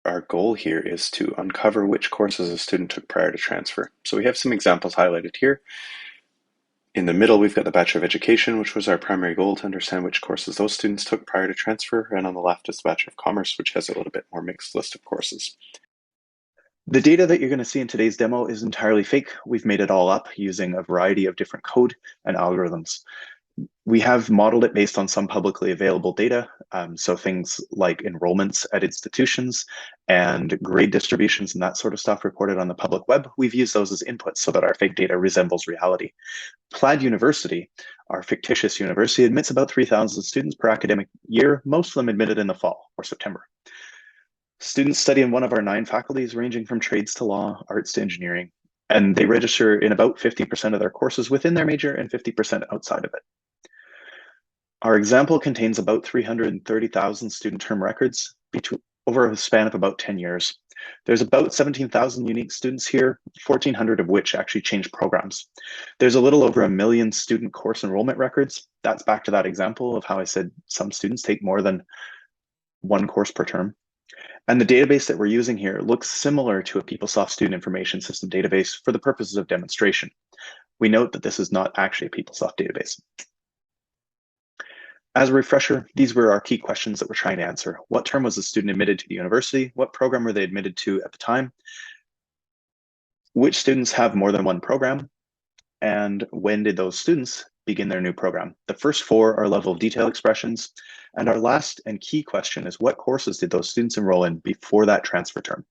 our goal here is to uncover which courses a student took prior to transfer. So we have some examples highlighted here. In the middle, we've got the Bachelor of Education, which was our primary goal to understand which courses those students took prior to transfer. And on the left is the Bachelor of Commerce, which has a little bit more mixed list of courses. The data that you're going to see in today's demo is entirely fake. We've made it all up using a variety of different code and algorithms. We have modeled it based on some publicly available data, so things like enrollments at institutions and grade distributions and that sort of stuff reported on the public web. We've used those as inputs so that our fake data resembles reality. Plaid University, our fictitious university, admits about 3,000 students per academic year, most of them admitted in the fall or September. Students study in one of our 9 faculties, ranging from trades to law, arts to engineering, and they register in about 50% of their courses within their major and 50% outside of it. Our example contains about 330,000 student term records over a span of about 10 years. There's about 17,000 unique students here, 1,400 of which actually changed programs. There's a little over 1 million student course enrollment records. That's back to that example of how I said some students take more than 1 course per term. And the database that we're using here looks similar to a PeopleSoft student information system database for the purposes of demonstration. We note that this is not actually a PeopleSoft database. As a refresher, these were our key questions that we're trying to answer. What term was the student admitted to the university? What program were they admitted to at the time? Which students have more than 1 program? And when did those students begin their new program? The first 4 are level of detail expressions. And our last and key question is, what courses did those students enroll in before that transfer term?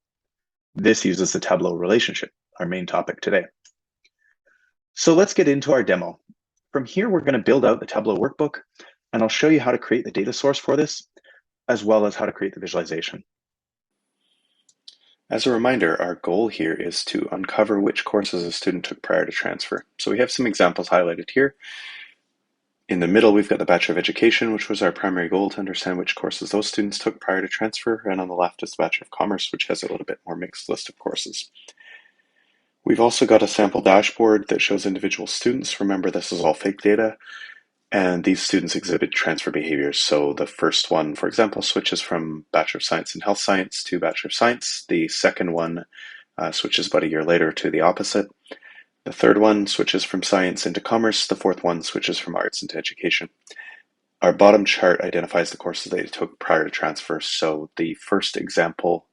This uses the Tableau relationship, our main topic today. So let's get into our demo. From here, we're going to build out the Tableau workbook, and I'll show you how to create the data source for this, as well as how to create the visualization. As a reminder, our goal here is to uncover which courses a student took prior to transfer. So we have some examples highlighted here. In the middle, we've got the Bachelor of Education, which was our primary goal to understand which courses those students took prior to transfer. And on the left is the Bachelor of Commerce, which has a little bit more mixed list of courses. We've also got a sample dashboard that shows individual students. Remember, this is all fake data. And these students exhibit transfer behaviors. So the first one, for example, switches from Bachelor of Science in Health Science to Bachelor of Science. The second one switches about a year later to the opposite. The third one switches from science into commerce. The fourth one switches from arts into education. Our bottom chart identifies the courses they took prior to transfer. So the first example,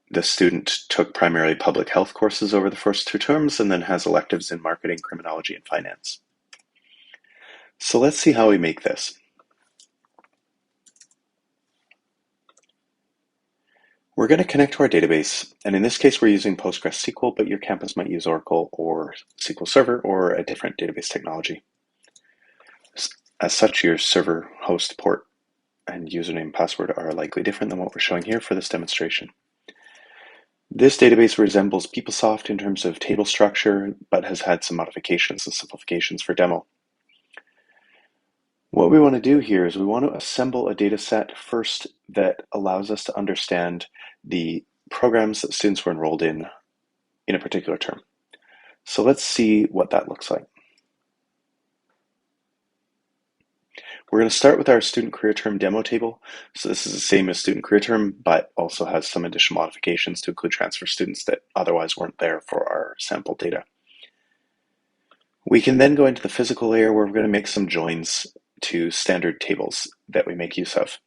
the student took primarily public health courses over the first 2 terms and then has electives in marketing, criminology, and finance. So let's see how we make this. We're going to connect to our database, and in this case we're using PostgreSQL, but your campus might use Oracle or SQL Server or a different database technology. As such, your server host port and username and password are likely different than what we're showing here for this demonstration. This database resembles PeopleSoft in terms of table structure, but has had some modifications and simplifications for demo. What we want to do here is we want to assemble a data set first that allows us to understand the programs that students were enrolled in a particular term. So let's see what that looks like. We're going to start with our student career term demo table. So this is the same as student career term, but also has some additional modifications to include transfer students that otherwise weren't there for our sample data. We can then go into the physical layer where we're going to make some joins to standard tables that we make use of.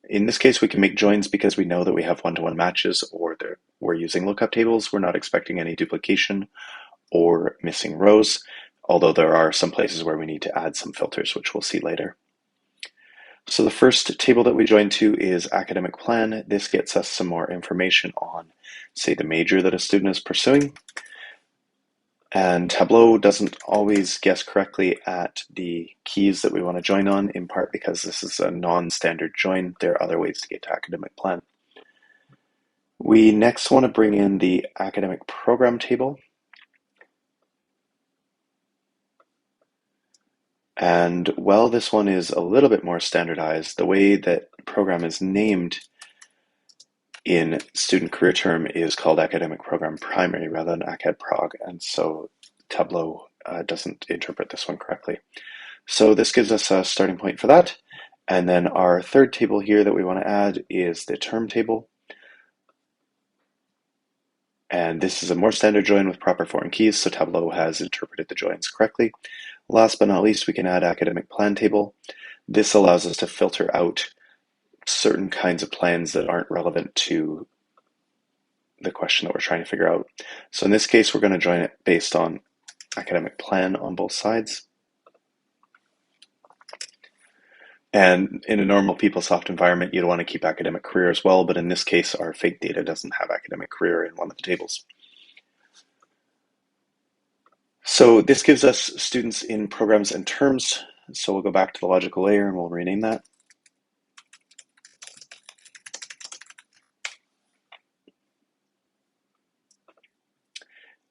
In this case, we can make joins because we know that we have one-to-one matches or we're using lookup tables. We're not expecting any duplication or missing rows, although there are some places where we need to add some filters, which we'll see later. So the first table that we join to is academic plan. This gets us some more information on, say, the major that a student is pursuing. And Tableau doesn't always guess correctly at the keys that we want to join on, in part because this is a non-standard join. There are other ways to get to academic plan. We next want to bring in the academic program table. And while this one is a little bit more standardized, the way that program is named in student career term is called academic program primary rather than acad prog, and so Tableau doesn't interpret this one correctly. So this gives us a starting point for that. And then our third table here that we want to add is the term table. And this is a more standard join with proper foreign keys, so Tableau has interpreted the joins correctly. Last but not least, we can add academic plan table. This allows us to filter out certain kinds of plans that aren't relevant to the question that we're trying to figure out. So in this case, we're going to join it based on academic plan on both sides. And in a normal PeopleSoft environment, you'd want to keep academic career as well, but in this case, our fake data doesn't have academic career in one of the tables. So this gives us students in programs and terms. So we'll go back to the logical layer and we'll rename that.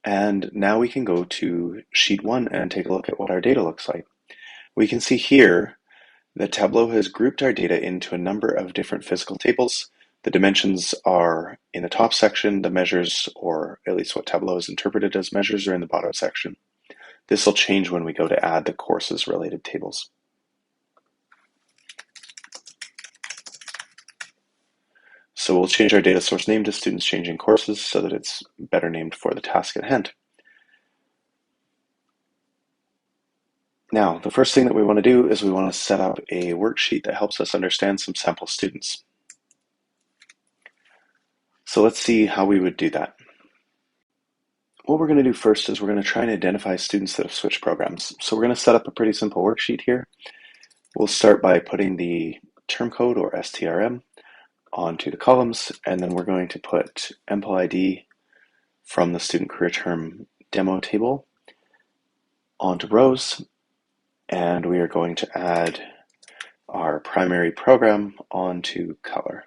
And now we can go to sheet 1 and take a look at what our data looks like. We can see here that Tableau has grouped our data into a number of different physical tables. The dimensions are in the top section, the measures, or at least what Tableau has interpreted as measures, are in the bottom section. This will change when we go to add the courses related tables. So we'll change our data source name to students changing courses so that it's better named for the task at hand. Now, the first thing that we want to do is we want to set up a worksheet that helps us understand some sample students. So let's see how we would do that. What we're going to do first is we're going to try and identify students that have switched programs. So we're going to set up a pretty simple worksheet here. We'll start by putting the term code, or STRM, onto the columns, and then we're going to put empl_id from the student career term demo table onto rows, and we are going to add our primary program onto color.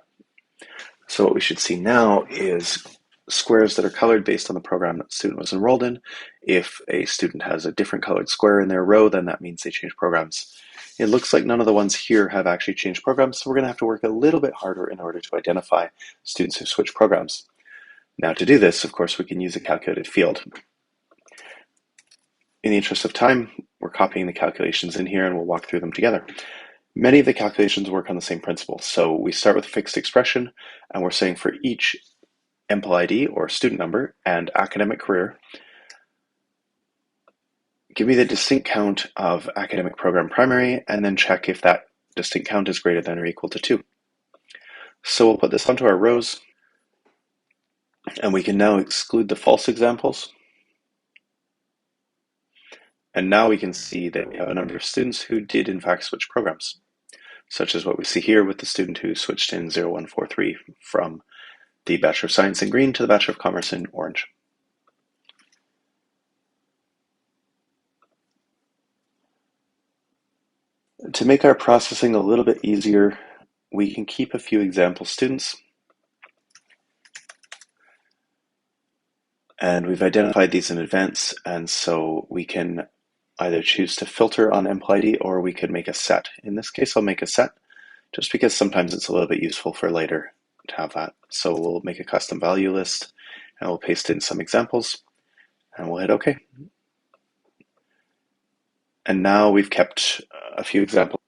So what we should see now is squares that are colored based on the program that the student was enrolled in. If a student has a different colored square in their row, then that means they changed programs. It looks like none of the ones here have actually changed programs, so we're going to have to work a little bit harder in order to identify students who switch programs. Now, to do this, of course, we can use a calculated field. In the interest of time, we're copying the calculations in here and we'll walk through them together. Many of the calculations work on the same principle. So we start with a fixed expression, and we're saying for each empl_id, or student number, and academic career, give me the distinct count of academic program primary, and then check if that distinct count is greater than or equal to 2. So we'll put this onto our rows, and we can now exclude the false examples. And now we can see that we have a number of students who did in fact switch programs, such as what we see here with the student who switched in 0143 from the Bachelor of Science in green to the Bachelor of Commerce in orange. To make our processing a little bit easier, we can keep a few example students. And we've identified these in advance, and so we can either choose to filter on empl_id, or we could make a set. In this case, I'll make a set, just because sometimes it's a little bit useful for later to have that. So we'll make a custom value list, and we'll paste in some examples, and we'll hit OK. And now we've kept a few examples.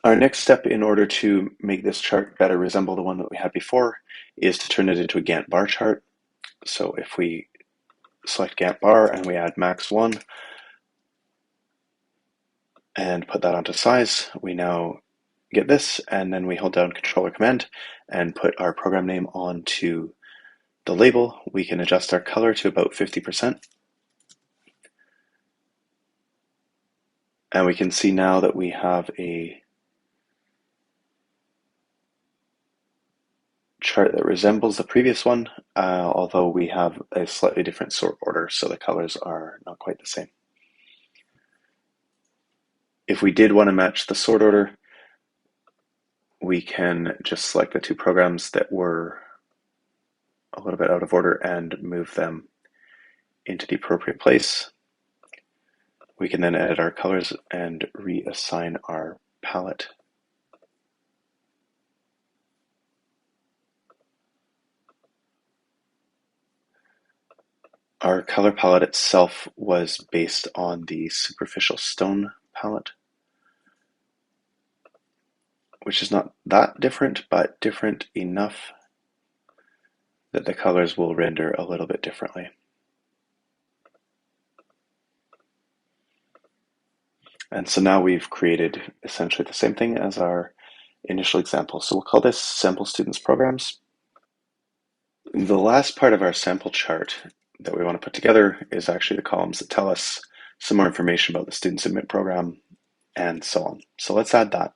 Our next step in order to make this chart better resemble the one that we had before is to turn it into a Gantt bar chart. So if we select Gantt bar and we add max 1 and put that onto size, we now get this, and then we hold down Control or Command and put our program name onto the label. We can adjust our color to about 50%. And we can see now that we have a chart that resembles the previous one, although we have a slightly different sort order, so the colors are not quite the same. If we did want to match the sort order, we can just select the two programs that were a little bit out of order and move them into the appropriate place. We can then edit our colors and reassign our palette. Our color palette itself was based on the superficial stone palette, which is not that different, but different enough that the colors will render a little bit differently. And so now we've created essentially the same thing as our initial example. So we'll call this sample students programs. The last part of our sample chart that we want to put together is actually the columns that tell us some more information about the student submit program and so on. So let's add that.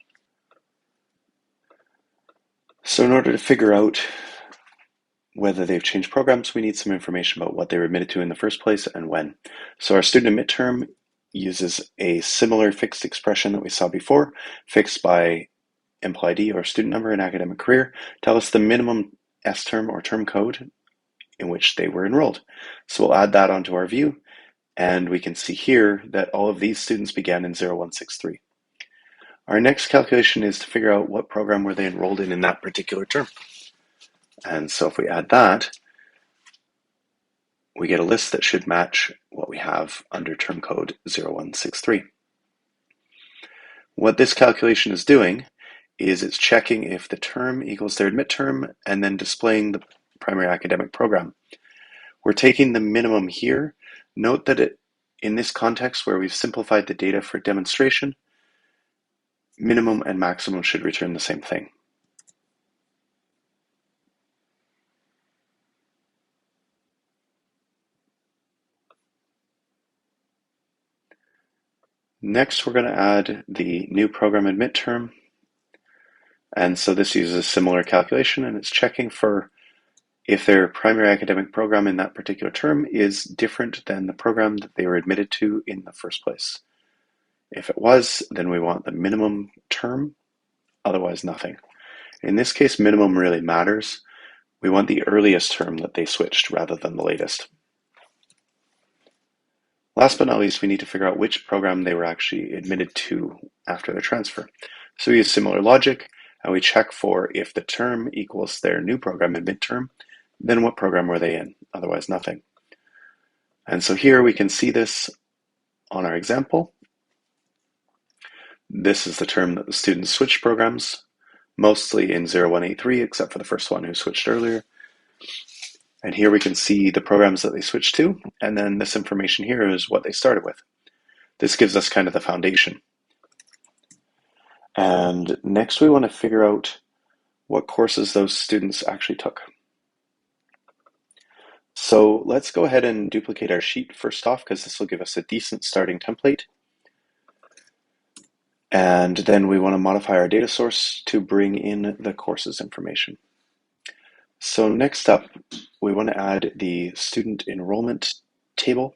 So in order to figure out whether they've changed programs, we need some information about what they were admitted to in the first place and when. So our student admit term uses a similar fixed expression that we saw before, fixed by employee ID or student number and academic career, tell us the minimum S term or term code in which they were enrolled. So we'll add that onto our view, and we can see here that all of these students began in 0163. Our next calculation is to figure out what program were they enrolled in that particular term. And so if we add that, we get a list that should match what we have under term code 0163. What this calculation is doing is it's checking if the term equals their admit term and then displaying the primary academic program. We're taking the minimum here. Note that in this context where we've simplified the data for demonstration, minimum and maximum should return the same thing. Next, we're going to add the new program admit term. And so this uses a similar calculation, and it's checking for if their primary academic program in that particular term is different than the program that they were admitted to in the first place. If it was, then we want the minimum term, otherwise nothing. In this case, minimum really matters. We want the earliest term that they switched rather than the latest. Last but not least, we need to figure out which program they were actually admitted to after their transfer. So we use similar logic, and we check for if the term equals their new program admit term, then what program were they in? Otherwise, nothing. And so here we can see this on our example. This is the term that the students switched programs, mostly in 0183, except for the first one who switched earlier. And here we can see the programs that they switched to, and then this information here is what they started with. This gives us kind of the foundation. And next we want to figure out what courses those students actually took. So let's go ahead and duplicate our sheet first off, because this will give us a decent starting template. And then we want to modify our data source to bring in the courses information. So next up, we want to add the student enrollment table,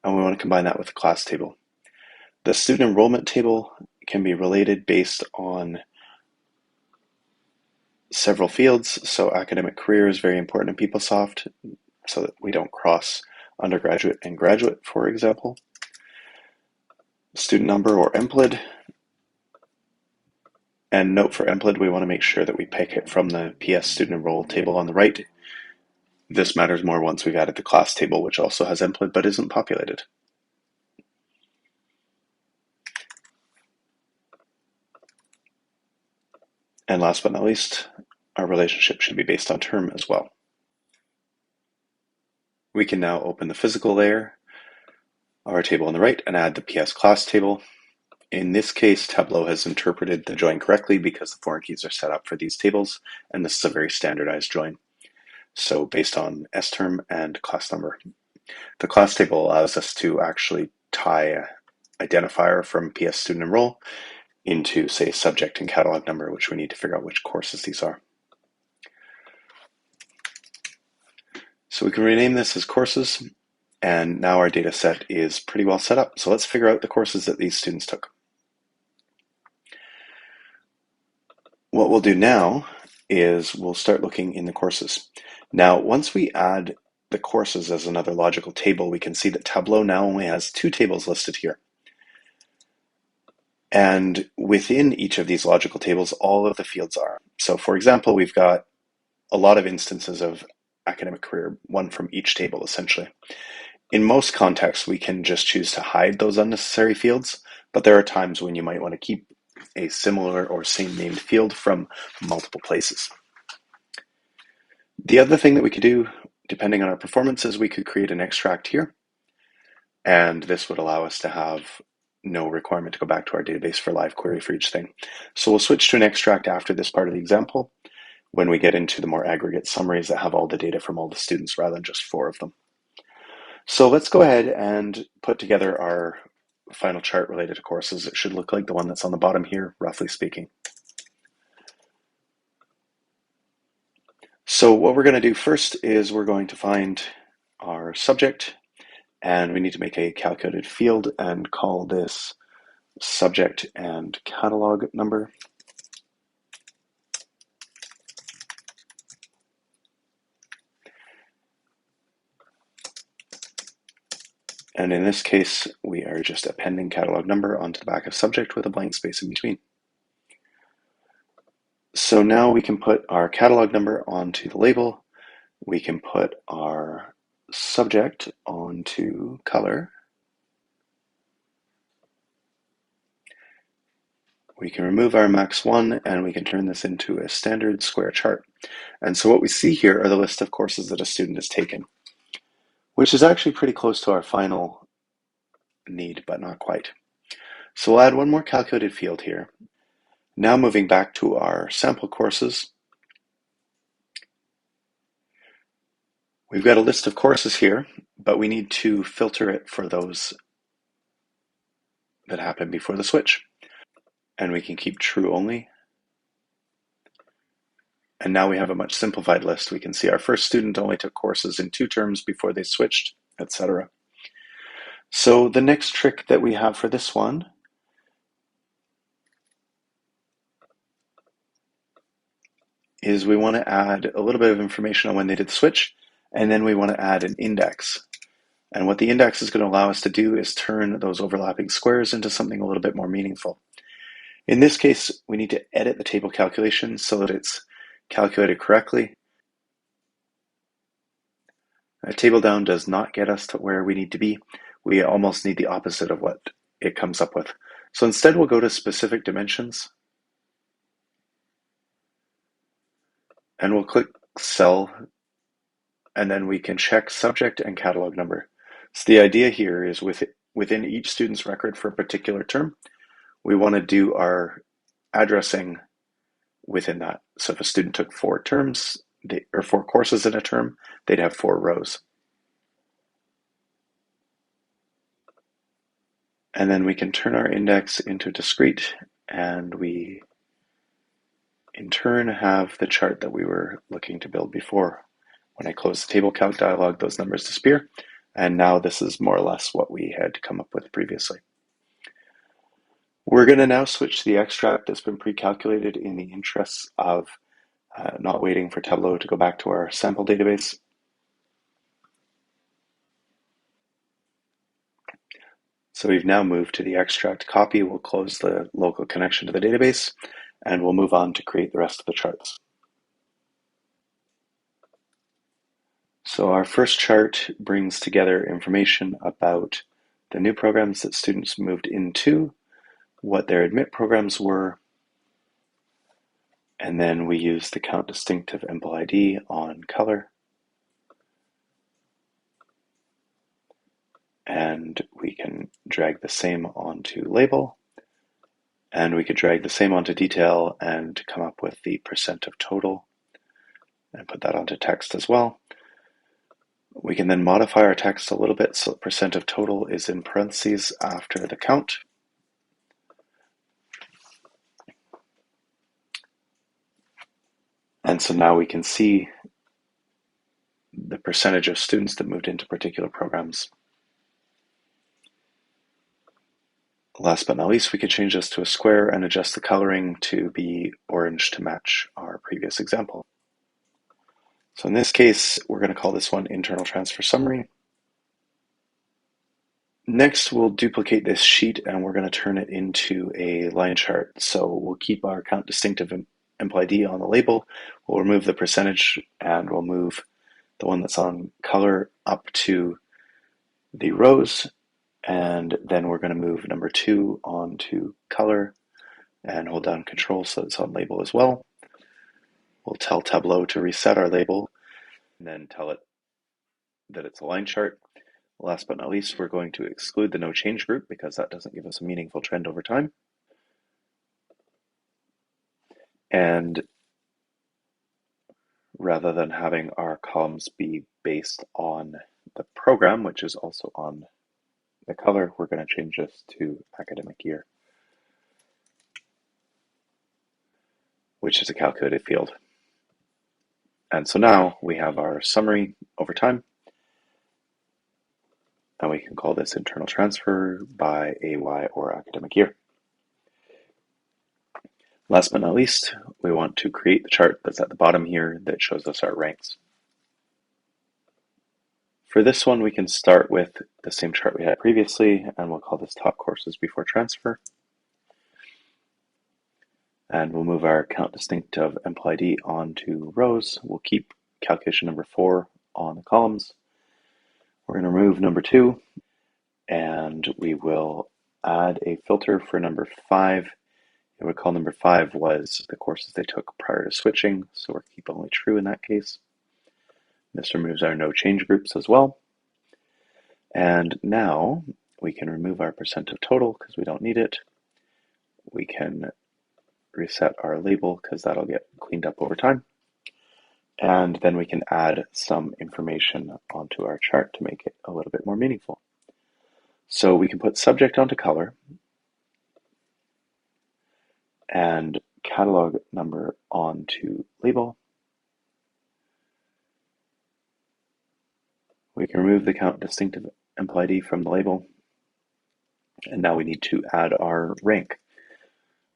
and we want to combine that with the class table. The student enrollment table can be related based on several fields. So academic career is very important in PeopleSoft, so that we don't cross undergraduate and graduate, for example. Student number or EMPLID. And note for EMPLID, we want to make sure that we pick it from the PS student enroll table on the right. This matters more once we've added the class table, which also has EMPLID but isn't populated. And last but not least, our relationship should be based on term as well. We can now open the physical layer, our table on the right, and add the PS class table. In this case, Tableau has interpreted the join correctly because the foreign keys are set up for these tables, and this is a very standardized join. So based on S term and class number. The class table allows us to actually tie an identifier from PS student enroll into, say, subject and catalog number, which we need to figure out which courses these are. So we can rename this as courses, and now our data set is pretty well set up. So let's figure out the courses that these students took. What we'll do now is we'll start looking in the courses. Now, once we add the courses as another logical table, we can see that Tableau now only has 2 tables listed here. And within each of these logical tables, all of the fields are. So for example, we've got a lot of instances of academic career, one from each table essentially. In most contexts, we can just choose to hide those unnecessary fields, but there are times when you might want to keep a similar or same named field from multiple places. The other thing that we could do, depending on our performance, is we could create an extract here. And this would allow us to have no requirement to go back to our database for live query for each thing. So we'll switch to an extract after this part of the example when we get into the more aggregate summaries that have all the data from all the students rather than just 4 of them. So let's go ahead and put together our final chart related to courses. It should look like the one that's on the bottom here, roughly speaking. So what we're going to do first is we're going to find our subject, and we need to make a calculated field and call this subject and catalog number. And in this case, we are just appending catalog number onto the back of subject with a blank space in between. So now we can put our catalog number onto the label. We can put our subject onto color. We can remove our max 1 and we can turn this into a standard square chart. And so what we see here are the list of courses that a student has taken, which is actually pretty close to our final need, but not quite. So we'll add one more calculated field here. Now moving back to our sample courses, we've got a list of courses here, but we need to filter it for those that happen before the switch. And we can keep true only. And now we have a much simplified list. We can see our first student only took courses in 2 terms before they switched, etc. So the next trick that we have for this one is we want to add a little bit of information on when they did the switch, and then we want to add an index. And what the index is going to allow us to do is turn those overlapping squares into something a little bit more meaningful. In this case, we need to edit the table calculation so that it's calculated correctly. A table down does not get us to where we need to be. We almost need the opposite of what it comes up with. So instead, we'll go to specific dimensions and we'll click cell, and then we can check subject and catalog number. So the idea here is within each student's record for a particular term, we want to do our addressing within that. So if a student took 4 terms, or 4 courses in a term, they'd have 4 rows. And then we can turn our index into discrete, and we in turn have the chart that we were looking to build before. When I close the table count dialog, those numbers disappear, and now this is more or less what we had come up with previously. We're going to now switch to the extract that's been pre-calculated in the interests of not waiting for Tableau to go back to our sample database. So we've now moved to the extract copy. We'll close the local connection to the database, and we'll move on to create the rest of the charts. So our first chart brings together information about the new programs that students moved into, what their admit programs were, and then we use the count distinctive empl ID on color. And we can drag the same onto label, and we could drag the same onto detail and come up with the percent of total and put that onto text as well. We can then modify our text a little bit so percent of total is in parentheses after the count. And so now we can see the percentage of students that moved into particular programs. Last but not least, we could change this to a square and adjust the coloring to be orange to match our previous example. So in this case, we're going to call this one internal transfer summary. Next, we'll duplicate this sheet and we're going to turn it into a line chart. So we'll keep our count distinctive empl ID on the label. We'll remove the percentage and we'll move the one that's on color up to the rows. And then we're going to move number 2 onto color and hold down Control so it's on label as well. We'll tell Tableau to reset our label. and then tell it that it's a line chart. Last but not least, we're going to exclude the no change group because that doesn't give us a meaningful trend over time. And rather than having our columns be based on the program, which is also on the color, we're going to change this to academic year, which is a calculated field. And so now we have our summary over time, and we can call this internal transfer by AY or academic year. Last but not least, we want to create the chart that's at the bottom here that shows us our ranks. For this one, we can start with the same chart we had previously, and we'll call this top courses before transfer. And we'll move our count distinct of employee ID onto rows. We'll keep calculation number 4 on the columns. We're going to remove number 2, and we will add a filter for number 5. I would call number 5 was the courses they took prior to switching, so we'll keep only true in that case. This removes our no change groups as well. And now we can remove our percent of total because we don't need it. We can reset our label because that'll get cleaned up over time. And then we can add some information onto our chart to make it a little bit more meaningful. So we can put subject onto color and catalog number onto label. We can remove the count distinctive employee ID from the label. And now we need to add our rank.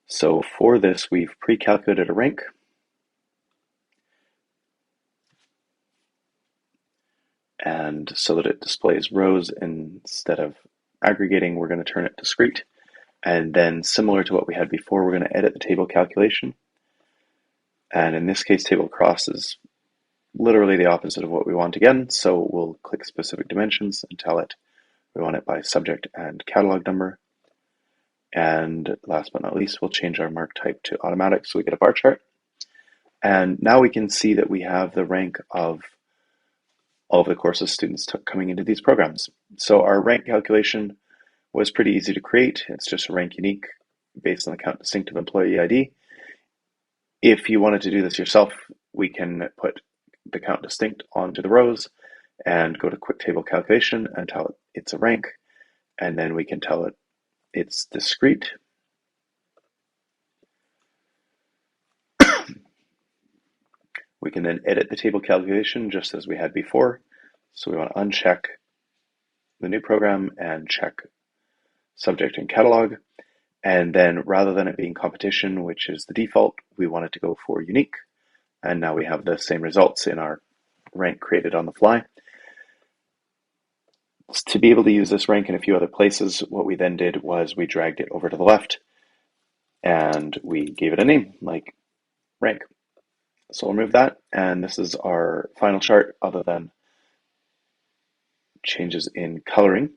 So for this, we've pre-calculated a rank. And so that it displays rows instead of aggregating, we're going to turn it discrete. And then similar to what we had before, we're going to edit the table calculation. And in this case, table cross is literally the opposite of what we want again. So we'll click specific dimensions and tell it we want it by subject and catalog number. And last but not least, we'll change our mark type to automatic so we get a bar chart. And now we can see that we have the rank of all of the courses students took coming into these programs. So our rank calculation was pretty easy to create. It's just a rank unique based on the count distinctive employee ID. If you wanted to do this yourself, we can put the count distinct onto the rows and go to quick table calculation and tell it it's a rank. And then we can tell it it's discrete. We can then edit the table calculation just as we had before. So we want to uncheck the new program and check subject and catalog. And then rather than it being competition, which is the default, we want it to go for unique. And now we have the same results in our rank created on the fly. To be able to use this rank in a few other places, what we then did was we dragged it over to the left and we gave it a name like rank. So we'll remove that, and this is our final chart other than changes in coloring.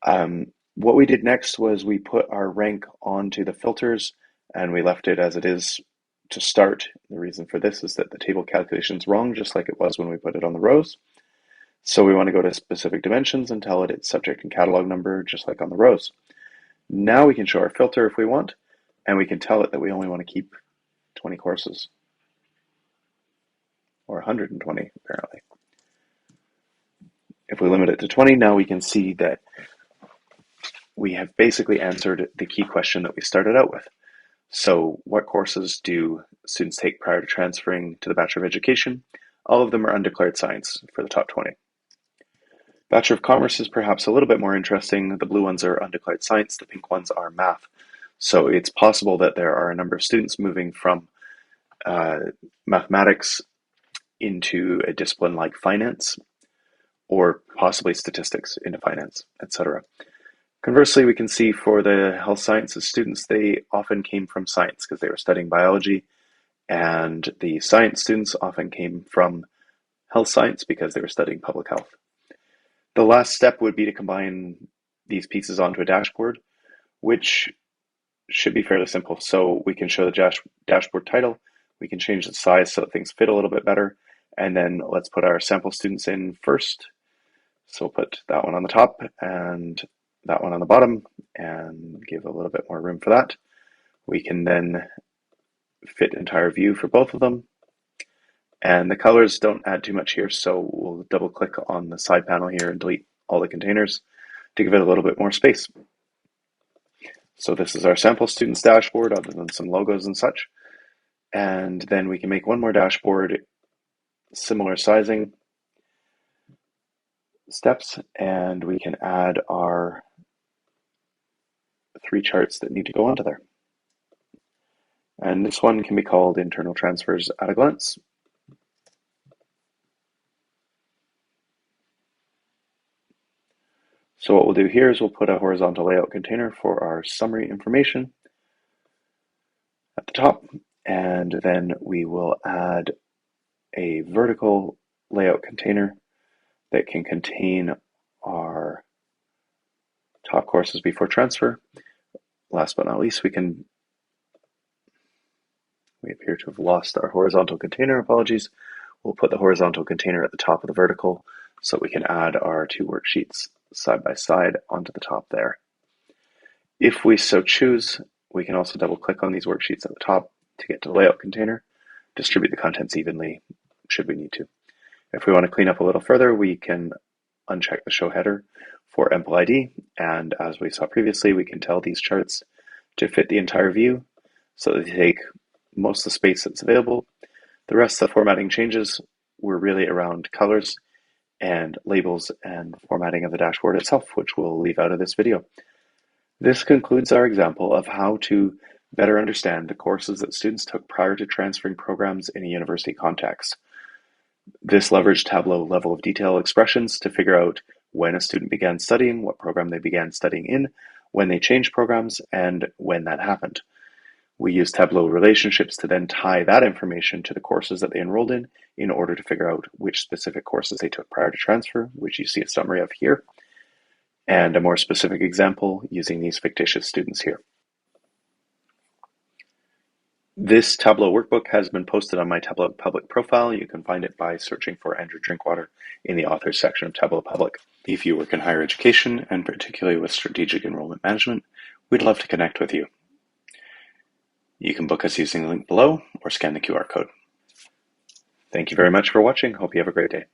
What we did next was we put our rank onto the filters and we left it as it is to start. The reason for this is that the table calculation is wrong, just like it was when we put it on the rows. So we want to go to specific dimensions and tell it its subject and catalog number, just like on the rows. Now we can show our filter if we want, and we can tell it that we only want to keep 20 courses. Or 120, apparently. If we limit it to 20, now we can see that we have basically answered the key question that we started out with. So what courses do students take prior to transferring to the Bachelor of Education? All of them are undeclared science for the top 20. Bachelor of Commerce is perhaps a little bit more interesting. The blue ones are undeclared science, the pink ones are math. So it's possible that there are a number of students moving from mathematics into a discipline like finance, or possibly statistics into finance, etc. Conversely, we can see for the health sciences students, they often came from science because they were studying biology, and the science students often came from health science because they were studying public health. The last step would be to combine these pieces onto a dashboard, which should be fairly simple. So we can show the dashboard title, we can change the size so that things fit a little bit better, And then let's put our sample students in first. So we'll put that one on the top and that one on the bottom and give a little bit more room for that. We can then fit entire view for both of them. And the colors don't add too much here, so we'll double click on the side panel here and delete all the containers to give it a little bit more space. So this is our sample students dashboard other than some logos and such. And then we can make one more dashboard, similar sizing steps, and we can add our 3 charts that need to go onto there. And this one can be called Internal Transfers at a Glance. So what we'll do here is we'll put a horizontal layout container for our summary information at the top, and then we will add a vertical layout container that can contain our top courses before transfer. Last but not least, we appear to have lost our horizontal container, apologies. We'll put the horizontal container at the top of the vertical so we can add our 2 worksheets side by side onto the top there. If we so choose, we can also double click on these worksheets at the top to get to the layout container, distribute the contents evenly should we need to. If we want to clean up a little further, we can uncheck the show header for EMPL ID, and as we saw previously, we can tell these charts to fit the entire view so that they take most of the space that's available. The rest of the formatting changes were really around colors and labels and formatting of the dashboard itself, which we'll leave out of this video. This concludes our example of how to better understand the courses that students took prior to transferring programs in a university context. This leveraged Tableau level of detail expressions to figure out when a student began studying, what program they began studying in, when they changed programs, and when that happened. We use Tableau relationships to then tie that information to the courses that they enrolled in order to figure out which specific courses they took prior to transfer, which you see a summary of here, and a more specific example using these fictitious students here. This Tableau workbook has been posted on my Tableau public profile. You can find it by searching for Andrew Drinkwater in the authors section of Tableau Public. If you work in higher education, and particularly with strategic enrollment management, we'd love to connect with you. You can book us using the link below or scan the QR code. Thank you very much for watching. Hope you have a great day.